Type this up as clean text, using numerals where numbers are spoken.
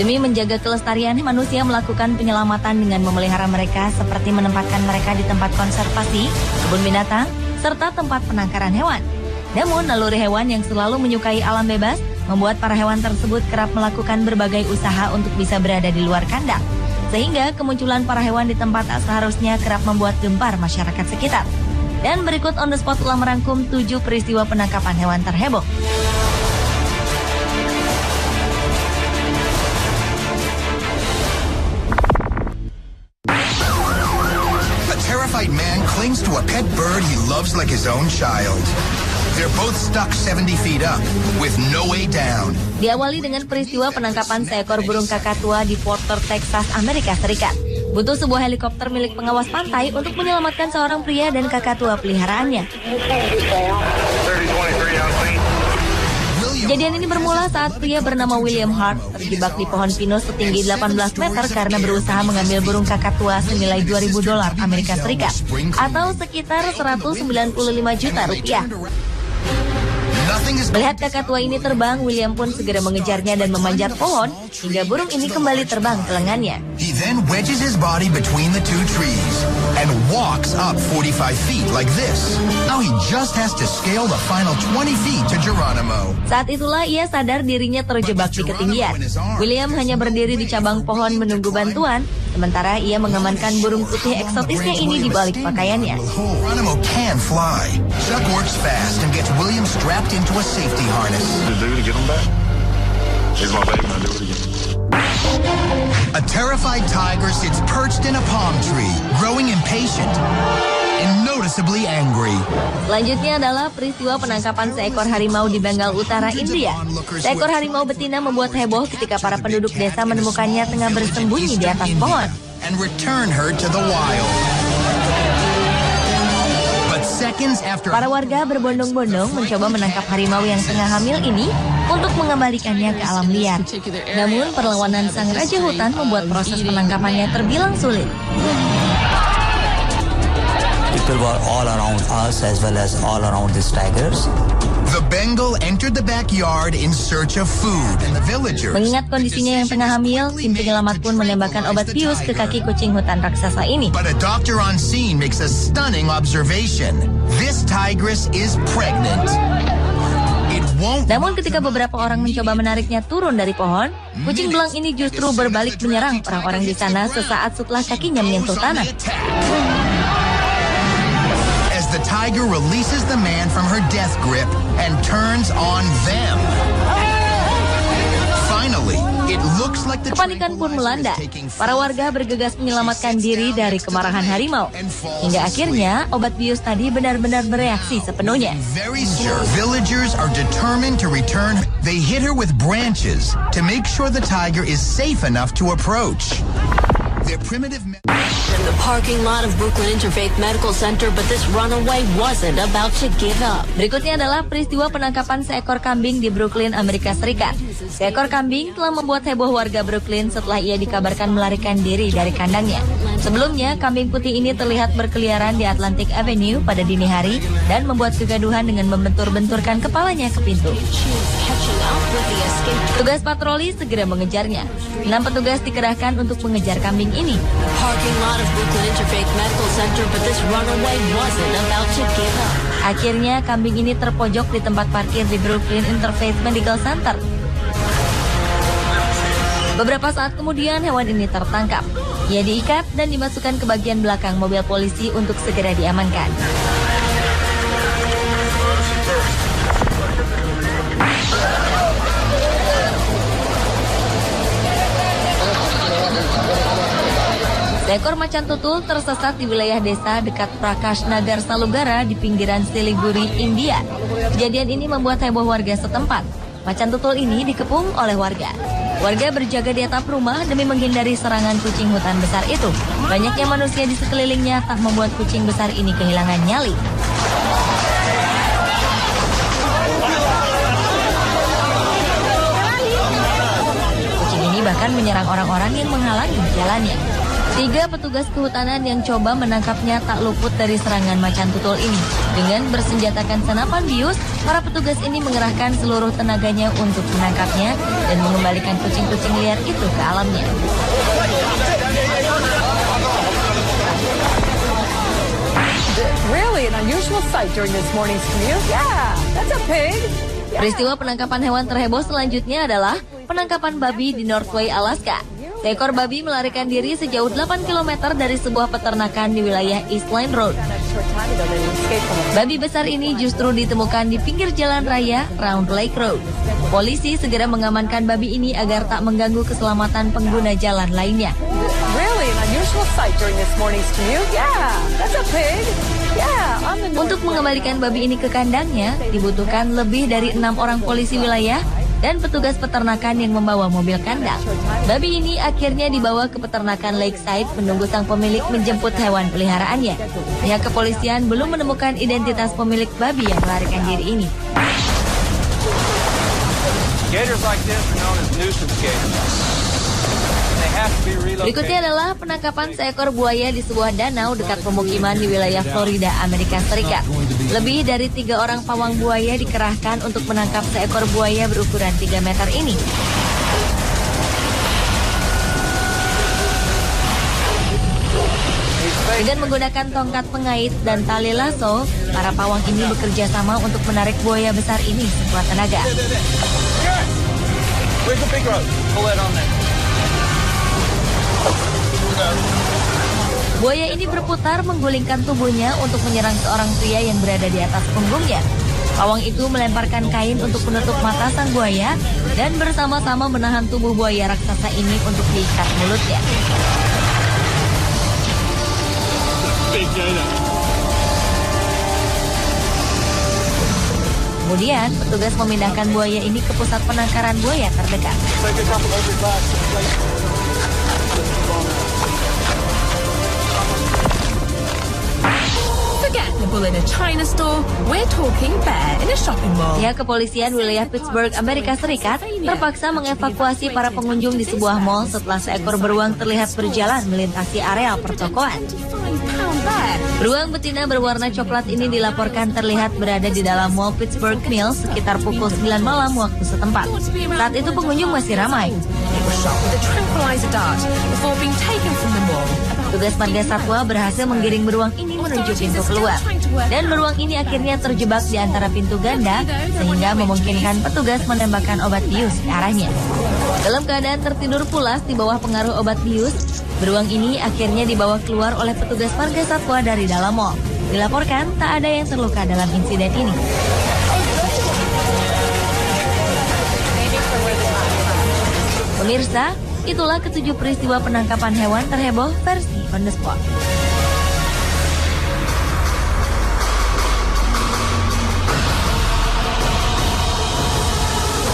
Demi menjaga kelestarian, manusia melakukan penyelamatan dengan memelihara mereka seperti menempatkan mereka di tempat konservasi, kebun binatang, serta tempat penangkaran hewan. Namun, naluri hewan yang selalu menyukai alam bebas membuat para hewan tersebut kerap melakukan berbagai usaha untuk bisa berada di luar kandang. Sehingga kemunculan para hewan di tempat tak seharusnya kerap membuat gempar masyarakat sekitar. Dan berikut On The Spot telah merangkum 7 peristiwa penangkapan hewan terheboh. A terrified man clings to a pet bird he loves like his own child. They're both stuck 70 feet up with no way down. Diawali dengan peristiwa penangkapan seekor burung kakatua di Fort Worth, Texas, Amerika Serikat. Butuh sebuah helikopter milik pengawas pantai untuk menyelamatkan seorang pria dan kakatua peliharaannya. Kejadian ini bermula saat pria bernama William Hart terjebak di pohon pinus setinggi 18 meter karena berusaha mengambil burung kakatua senilai $2.000 Amerika Serikat atau sekitar 195 juta rupiah. Melihat kakatua ini terbang, William pun segera mengejarnya dan memanjat pohon hingga burung ini kembali terbang ke lengannya. He then wedges his body between the two trees and walks up 45 feet like this. Now he just has to scale the final 20 feet to Geronimo. Saat itulah ia sadar dirinya terjebak di ketinggian. William hanya berdiri di cabang pohon menunggu bantuan, sementara ia mengamankan burung putih eksotisnya ini di balik pakaiannya. Geronimo can fly. Chuck works fast and gets William strapped into a safety harness. Get him back. Here's my baby, man. Do it again. A terrified tiger sits perched in a palm tree, growing impatient and noticeably angry. Selanjutnya adalah peristiwa penangkapan seekor harimau di Bengal Utara, India. Seekor harimau betina membuat heboh ketika para penduduk desa menemukannya tengah bersembunyi di atas pohon. And return her to the wild. But seconds after... Para warga berbondong-bondong mencoba menangkap harimau yang tengah hamil ini untuk mengembalikannya ke alam liar. Namun perlawanan sang raja hutan membuat proses penangkapannya terbilang sulit. People were all around us as well as all around these tigers. The Bengal entered the backyard in search of food, and the villagers... Mengingat kondisinya yang tengah hamil, tim penyelamat pun menembakkan obat bius ke kaki kucing hutan raksasa ini. But a doctor on scene makes a stunning observation. This tigress is pregnant. It won't... Namun ketika beberapa orang mencoba menariknya turun dari pohon, kucing belang ini justru berbalik menyerang orang-orang di sana sesaat setelah kakinya menyentuh tanah. As the tiger releases the man from her death grip and turns on them. Finally, it looks like the Kepanikan pun melanda. Para warga bergegas menyelamatkan diri dari kemarahan harimau. Hingga akhirnya obat bius tadi benar-benar bereaksi sepenuhnya. Very sure villagers are determined to return. They hit her with branches to make sure the tiger is safe enough to approach. Their primitive In the parking lot of Brooklyn Interfaith Medical Center, but this runaway wasn't about to give up. Berikutnya adalah peristiwa penangkapan seekor kambing di Brooklyn, Amerika Serikat. Seekor kambing telah membuat heboh warga Brooklyn setelah ia dikabarkan melarikan diri dari kandangnya. Sebelumnya, kambing putih ini terlihat berkeliaran di Atlantic Avenue pada dini hari dan membuat kegaduhan dengan membentur-benturkan kepalanya ke pintu. Tugas patroli segera mengejarnya. 6 petugas dikerahkan untuk mengejar kambing ini. Akhirnya kambing ini terpojok di tempat parkir di Brooklyn Interfaith Medical Center. Beberapa saat kemudian hewan ini tertangkap. Ia diikat dan dimasukkan ke bagian belakang mobil polisi untuk segera diamankan. Seekor macan tutul tersesat di wilayah desa dekat Prakash Nagar Salugara di pinggiran Siliguri, India. Kejadian ini membuat heboh warga setempat. Macan tutul ini dikepung oleh warga. Warga berjaga di atap rumah demi menghindari serangan kucing hutan besar itu. Banyaknya manusia di sekelilingnya tak membuat kucing besar ini kehilangan nyali. Kucing ini bahkan menyerang orang-orang yang menghalangi jalannya. Tiga petugas kehutanan yang coba menangkapnya tak luput dari serangan macan tutul ini. Dengan bersenjatakan senapan bius, para petugas ini mengerahkan seluruh tenaganya untuk menangkapnya dan mengembalikan kucing-kucing liar itu ke alamnya. Really an unusual sight during this morning's commute. Yeah, that's a pig. Peristiwa penangkapan hewan terheboh selanjutnya adalah penangkapan babi di Northway, Alaska. Seekor babi melarikan diri sejauh 8 km dari sebuah peternakan di wilayah East Line Road. Babi besar ini justru ditemukan di pinggir jalan raya Round Lake Road. Polisi segera mengamankan babi ini agar tak mengganggu keselamatan pengguna jalan lainnya. Really an unusual sight during this morning's commute. Yeah, that's a pig. Yeah, on the Untuk mengembalikan babi ini ke kandangnya, dibutuhkan lebih dari 6 orang polisi wilayah dan petugas peternakan yang membawa mobil kandang. Babi ini akhirnya dibawa ke peternakan Lakeside menunggu sang pemilik menjemput hewan peliharaannya. Pihak kepolisian belum menemukan identitas pemilik babi yang melarikan diri ini. Gators like this are known as nuisance gators. They have to be relocated. Berikutnya adalah penangkapan seekor buaya di sebuah danau dekat pemukiman di wilayah Florida, Amerika Serikat. Lebih dari 3 orang pawang buaya dikerahkan untuk menangkap seekor buaya berukuran 3 meter ini. Dengan menggunakan tongkat pengait dan tali lasso, para pawang ini bekerja sama untuk menarik buaya besar ini sekuat tenaga. Where's the big rope? Pull it on there. Buaya ini berputar menggulingkan tubuhnya untuk menyerang seorang pria yang berada di atas punggungnya. Pawang itu melemparkan kain untuk menutup mata sang buaya dan bersama-sama menahan tubuh buaya raksasa ini untuk diikat mulutnya. Kemudian, petugas memindahkan buaya ini ke pusat penangkaran buaya terdekat. Forget the bull in a China store. We're talking bear in a shopping mall. Pihak kepolisian wilayah Pittsburgh, Amerika Serikat, terpaksa mengevakuasi para pengunjung di sebuah mall setelah seekor beruang terlihat berjalan melintasi areal pertokoan. Beruang betina berwarna coklat ini dilaporkan terlihat berada di dalam mall Pittsburgh Mills sekitar pukul 9 malam waktu setempat. Saat itu pengunjung masih ramai. Tugas marga satwa berhasil menggiring beruang ini menuju pintu keluar. Dan beruang ini akhirnya terjebak di antara pintu ganda sehingga memungkinkan petugas menembakkan obat bius ke arahnya. Dalam keadaan tertidur pulas di bawah pengaruh obat bius, beruang ini akhirnya dibawa keluar oleh petugas marga satwa dari dalam mall. Dilaporkan tak ada yang terluka dalam insiden ini. Pemirsa, itulah ketujuh peristiwa penangkapan hewan terheboh versi On The Spot.